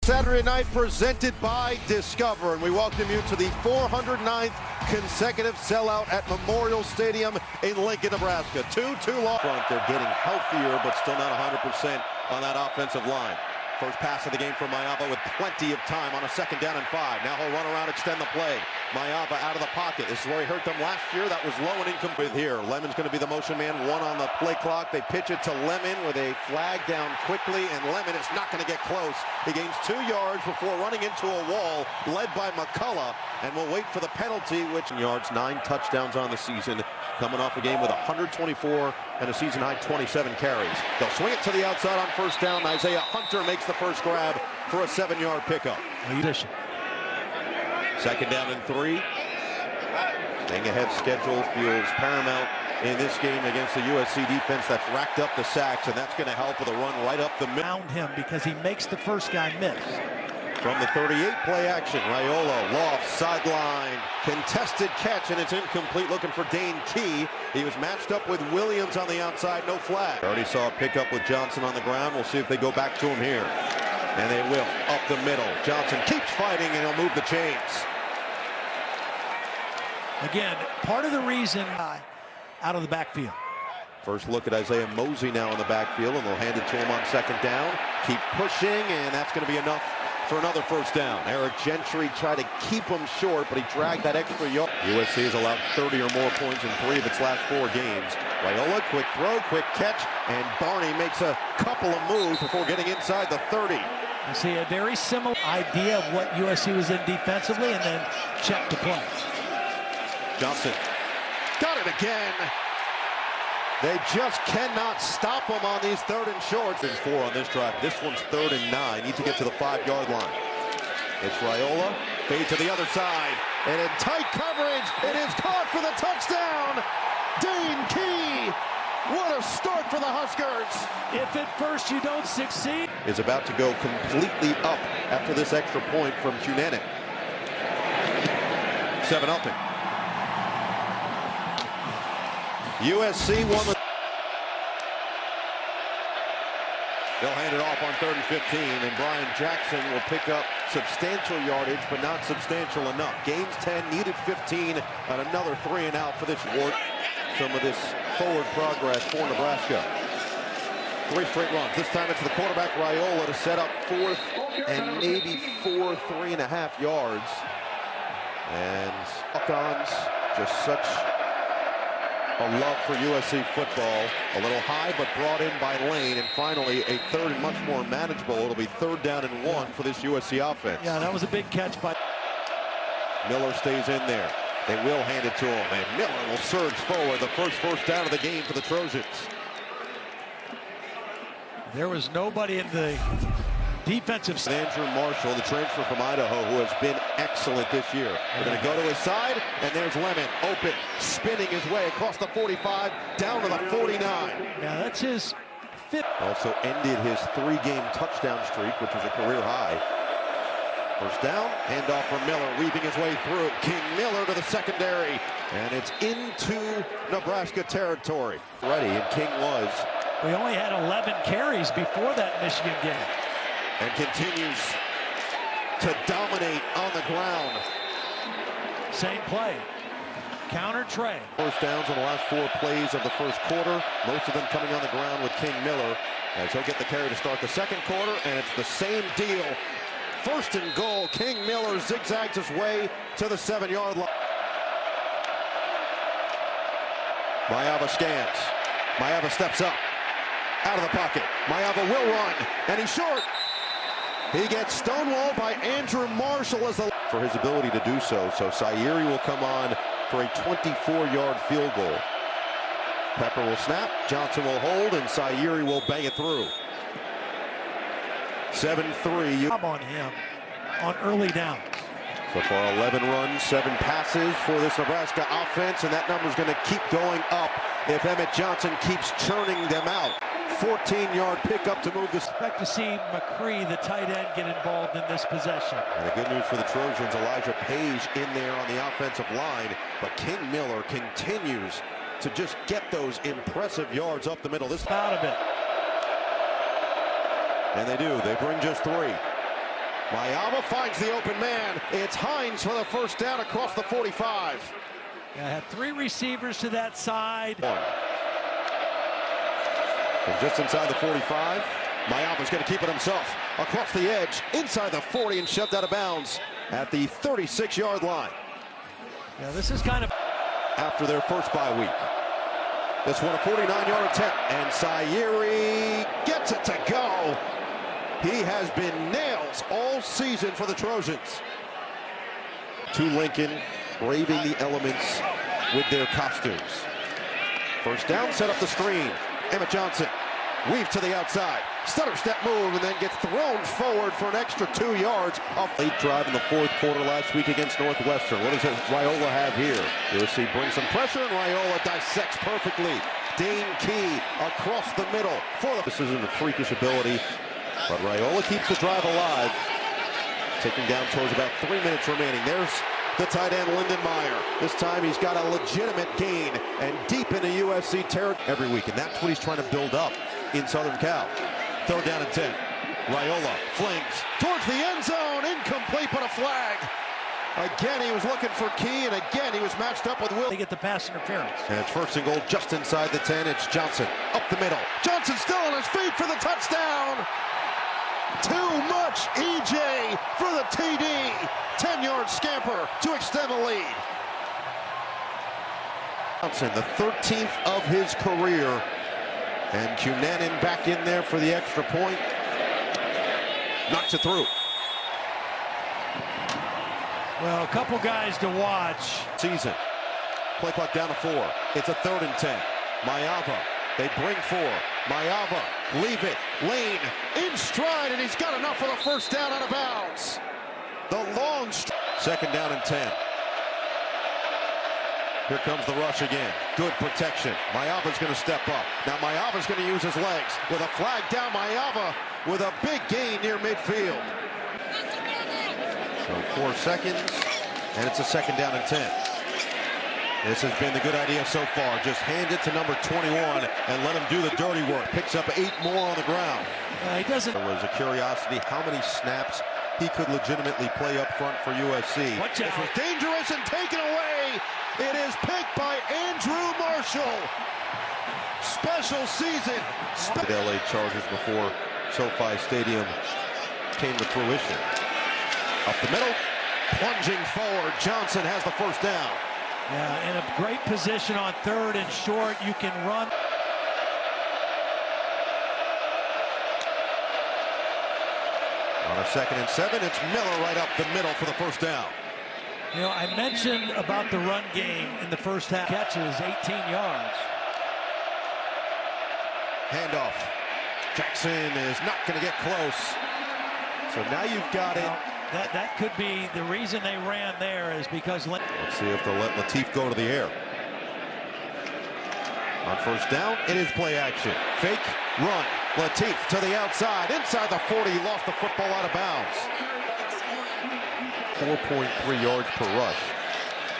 Saturday night presented by Discover, and we welcome you to the 409th consecutive sellout at Memorial Stadium in Lincoln, Nebraska. 2-2 long front. They're getting healthier, but still not 100% on that offensive line. First pass of the game for Mayava with plenty of time on a 2nd down and 5. Now he'll run around, extend the play. Mayava out of the pocket. This is where he hurt them last year. That was low and incomplete here. Lemon's going to be the motion man. 1 on the play clock. They pitch it to Lemon with a flag down quickly, and Lemon is not going to get close. He gains 2 yards before running into a wall, led by McCullough, and will wait for the penalty, which yards, 9 touchdowns on the season, coming off a game with 124 and a season-high 27 carries. They'll swing it to the outside on 1st down. Isaiah Hunter makes the first grab for a 7-yard pickup. 2nd down and 3. Staying ahead schedule feels paramount in this game against the USC defense that's racked up the sacks, and that's going to help with a run right up the middle. Found him because he makes the first guy miss. From the 38, play action. Raiola, loft, sideline, contested catch, and it's incomplete. Looking for Dane Key. He was matched up with Williams on the outside, no flag. Already saw a pickup with Johnson on the ground. We'll see if they go back to him here. And they will, up the middle. Johnson keeps fighting, and he'll move the chains. Again, part of the reason out of the backfield. First look at Isaiah Mosey now in the backfield, and they'll hand it to him on 2nd down. Keep pushing, and that's going to be enough for another 1st down. Eric Gentry tried to keep him short, but he dragged that extra yard. USC has allowed 30 or more points in 3 of its last 4 games. Raiola, quick throw, quick catch, and Barney makes a couple of moves before getting inside the 30. You see a very similar idea of what USC was in defensively, and then check the play. Johnson got it again. They just cannot stop him on these 3rd and shorts. There's 4 on this drive. This one's 3rd and 9. Need to get to the 5-yard line. It's Raiola. Fade to the other side. And in tight coverage, it is caught for the touchdown. Dane Key. What a start for the Huskers. If at first you don't succeed. Is about to go completely up after this extra point from Cunanan. 7-0. USC won the... They'll hand it off on 3rd and 15, and Brian Jackson will pick up substantial yardage, but not substantial enough. Gains 10, needed 15, and another 3 and out for this Ward. Some of this forward progress for Nebraska. 3 straight runs. This time it's the quarterback Raiola to set up 4th and maybe 3.5 yards. And walk-ons, just such a love for USC football. A little high, but brought in by Lane. And finally, a 3rd and much more manageable. It'll be 3rd down and 1 for this USC offense. Yeah, that was a big catch by... Miller stays in there. They will hand it to him, and Miller will surge forward. The first down of the game for the Trojans. There was nobody in the defensive side. Andrew Marshall, the transfer from Idaho, who has been excellent this year. They're going to go to his side, and there's Lemon, open, spinning his way across the 45, down to the 49. Yeah, that's his 5th. Also ended his 3-game touchdown streak, which was a career high. 1st down, handoff from Miller, weaving his way through. King Miller to the secondary, and it's into Nebraska territory. Ready, and King was. We only had 11 carries before that Michigan game. And continues to dominate on the ground. Same play. Counter Trey. 1st downs on the last 4 plays of the 1st quarter. Most of them coming on the ground with King Miller, as he'll get the carry to start the 2nd quarter, and it's the same deal. 1st and goal. King Miller zigzags his way to the 7-yard line. Mayava scans. Mayava steps up. Out of the pocket. Mayava will run, and he's short. He gets stonewalled by Andrew Marshall as for his ability to do so. So Sayeri will come on for a 24-yard field goal. Pepper will snap, Johnson will hold, and Sayeri will bang it through. 7-3. On him on early downs. So far 11 runs, 7 passes for this Nebraska offense, and that number's going to keep going up if Emmett Johnson keeps churning them out. 14-yard pickup to move this. Expect to see McCree, the tight end, get involved in this possession. And the good news for the Trojans, Elijah Page in there on the offensive line, but King Miller continues to just get those impressive yards up the middle. This out of it. And they do. They bring just 3. Mayava finds the open man. It's Hines for the first down across the 45. Yeah, had 3 receivers to that side. From just inside the 45, Mayava's going to keep it himself. Across the edge, inside the 40, and shoved out of bounds at the 36-yard line. Yeah, this is kind of... After their first bye week. This one a 49-yard attempt, and Sayeri gets it to go. He has been nails all season for the Trojans. To Lincoln, braving the elements with their costumes. First down, set up the screen. Emmett Johnson weaves to the outside. Stutter step move, and then gets thrown forward for an extra 2 yards. Off late drive in the 4th quarter last week against Northwestern. What does Raiola have here? USC brings some pressure, and Raiola dissects perfectly. Dane Key across the middle. This isn't a freakish ability, but Raiola keeps the drive alive. Taking down towards about 3 minutes remaining. There's the tight end, Lyndon Meyer. This time he's got a legitimate gain and deep into USC territory every week, and that's what he's trying to build up in Southern Cal. 3rd down and 10. Raiola flings towards the end zone. Incomplete, but a flag. Again, he was looking for Key, and again, he was matched up with Will. They get the pass interference. And it's 1st and goal just inside the 10. It's Johnson up the middle. Johnson still on his feet for the touchdown. Too much EJ for the TD. 10-yard scamper to extend the lead. Johnson, the 13th of his career. And Cunanan back in there for the extra point. Knocks it through. Well, a couple guys to watch. Season. Play clock down to 4. It's a 3rd and 10. Mayava. They bring 4. Mayava. Leave it. Lane in stride, and he's got enough for the first down out of bounds. The long 2nd down and 10. Here comes the rush again. Good protection. Mayava's going to step up. Now Mayava's going to use his legs. With a flag down, Mayava with a big gain near midfield. So 4 seconds, and it's a 2nd down and 10. This has been the good idea so far. Just hand it to number 21 and let him do the dirty work. Picks up 8 more on the ground. He doesn't. There was a curiosity how many snaps he could legitimately play up front for USC. Watch out. This was dangerous and taken away. It is picked by Andrew Marshall. Special season. The LA Chargers before SoFi Stadium came to fruition. Up the middle, plunging forward. Johnson has the first down. Yeah, in a great position on 3rd and short. You can run. On a 2nd and 7, it's Miller right up the middle for the first down. You know, I mentioned about the run game in the first half. Catches 18 yards. Handoff. Jackson is not going to get close. So now you've got it. That could be the reason they ran there, is because... Let's see if they'll let Latif go to the air. On first down, it is play action. Fake, run. Latif to the outside. Inside the 40, he lost the football out of bounds. 4.3 yards per rush.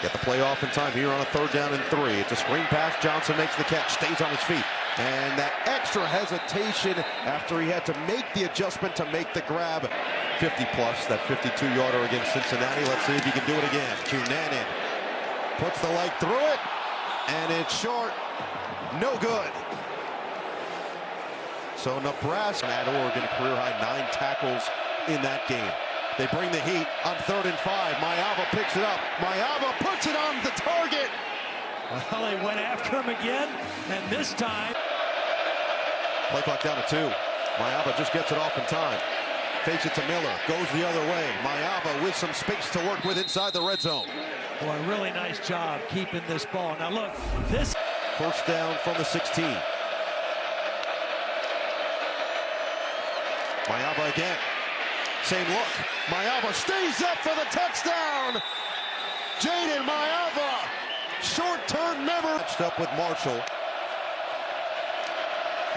Get the play off in time here on a 3rd down and 3. It's a screen pass. Johnson makes the catch, stays on his feet. And that extra hesitation after he had to make the adjustment to make the grab. 50 plus, that 52-yarder against Cincinnati. Let's see if he can do it again. Cunanan puts the leg through it, and it's short. No good. So Nebraska at Oregon, career-high 9 tackles in that game. They bring the heat on 3rd and 5. Mayava picks it up. Mayava puts it on the target. Well, they went after him again, and this time... Play clock down to 2. Mayava just gets it off in time. Fakes it to Miller. Goes the other way. Mayava with some space to work with inside the red zone. Boy, really nice job keeping this ball. Now look, this... First down from the 16. Mayava again. Same look. Mayava stays up for the touchdown. Jaden Mayava. Short-term memory. Matched up with Marshall.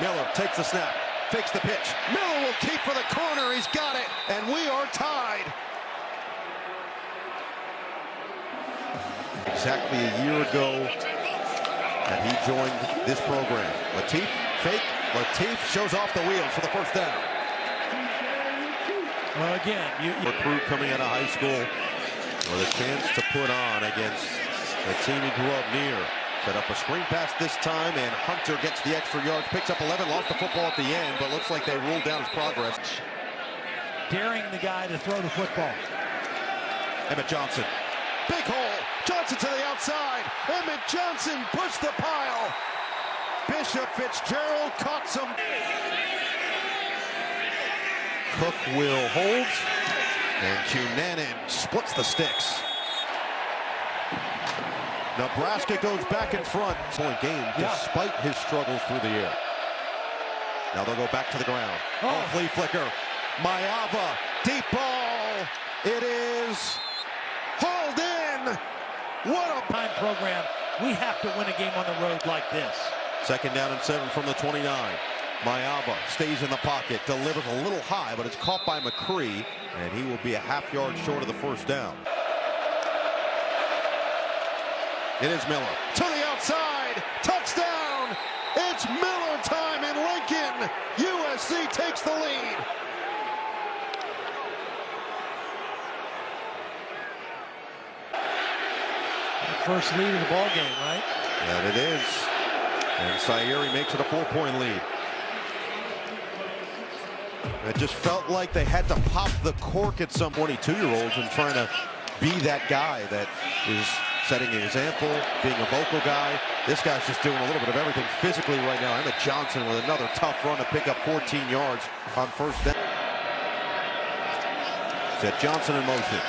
Miller takes the snap. Fakes the pitch. Miller will keep for the corner. He's got it. And we are tied. Exactly a year ago that he joined this program. Latif, fake. Latif shows off the wheels for the first down. Well, again, recruit coming out of high school with a chance to put on against the team he grew up near. Set up a screen pass this time, and Hunter gets the extra yards, picks up 11, lost the football at the end, but looks like they ruled down his progress. Daring the guy to throw the football. Emmett Johnson. Big hole. Johnson to the outside. Emmett Johnson pushed the pile. Bishop Fitzgerald caught some. Cook will hold. And Cunanan splits the sticks. Nebraska goes back in front. Point game despite his struggles through the air. Now they'll go back to the ground. Flea flicker. Mayava. Deep ball. It is hauled in. What a time program. We have to win a game on the road like this. 2nd down and 7 from the 29. Mayava stays in the pocket, delivers a little high, but it's caught by McCree, and he will be a half yard short of the 1st down. It is Miller to the outside. Touchdown. It's Miller time in Lincoln. USC takes the lead. First lead of the ball game, right? Yeah, it is. And Sayeri makes it a 4-point lead. It just felt like they had to pop the cork at some 22-year-olds and trying to be that guy that is setting an example, being a vocal guy. This guy's just doing a little bit of everything physically right now. Emmett Johnson with another tough run to pick up 14 yards on 1st down. Set Johnson in motion.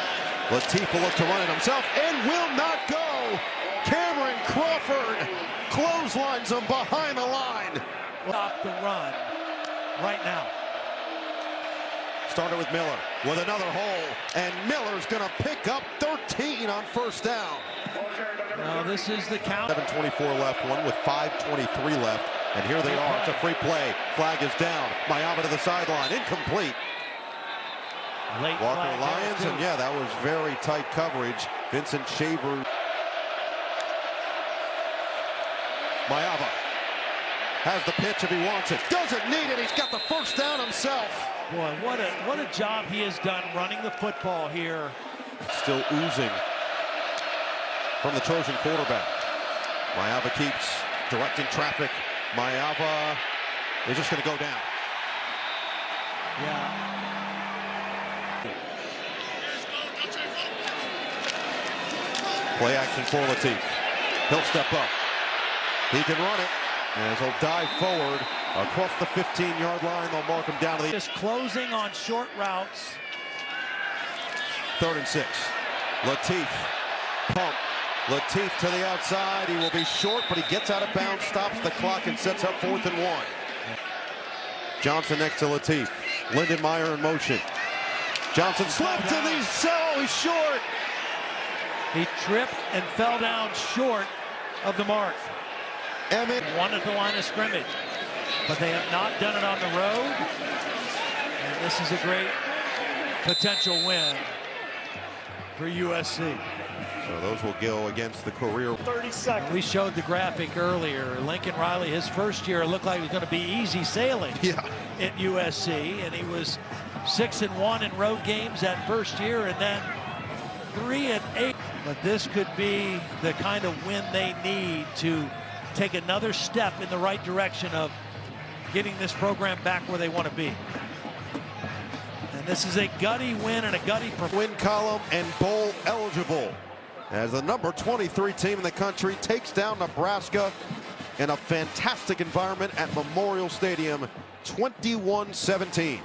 Latif will look to run it himself and will not go. Cameron Crawford clotheslines him behind the line. Stop the run right now. Started with Miller with another hole, and Miller's going to pick up 13 on 1st down. Well, this is the count. 7:24 left, one with 5:23 left, and here they are. It's a free play. Flag is down. Mayava to the sideline, incomplete. Late Walker Lyons, and yeah, that was very tight coverage. Vincent Shaver. Mayava has the pitch if he wants it. Doesn't need it. He's got the 1st down himself. Boy, what a job he has done running the football here. Still oozing from the Trojan quarterback. Mayava keeps directing traffic. Mayava is just going to go down. Yeah. Play action for Latif. He'll step up. He can run it as he'll dive forward across the 15-yard line. They'll mark him down to the. Just closing on short routes. 3rd and 6. Latif. Pump. Latif to the outside. He will be short, but he gets out of bounds, stops the clock, and sets up 4th and 1. Johnson next to Latif. Lindenmeyer in motion. Johnson slipped, and he's short. He tripped and fell down short of the mark. Emmett won at the line of scrimmage, but they have not done it on the road. And this is a great potential win for USC. So those will go against the career. 30 seconds. We showed the graphic earlier. Lincoln Riley, his first year, it looked like it was going to be easy sailing at USC, and he was 6-1 in road games that first year, and then 3-8. But this could be the kind of win they need to take another step in the right direction of getting this program back where they want to be. And this is a gutty win and a gutty win column and bowl eligible as the number 23 team in the country takes down Nebraska in a fantastic environment at Memorial Stadium, 21-17.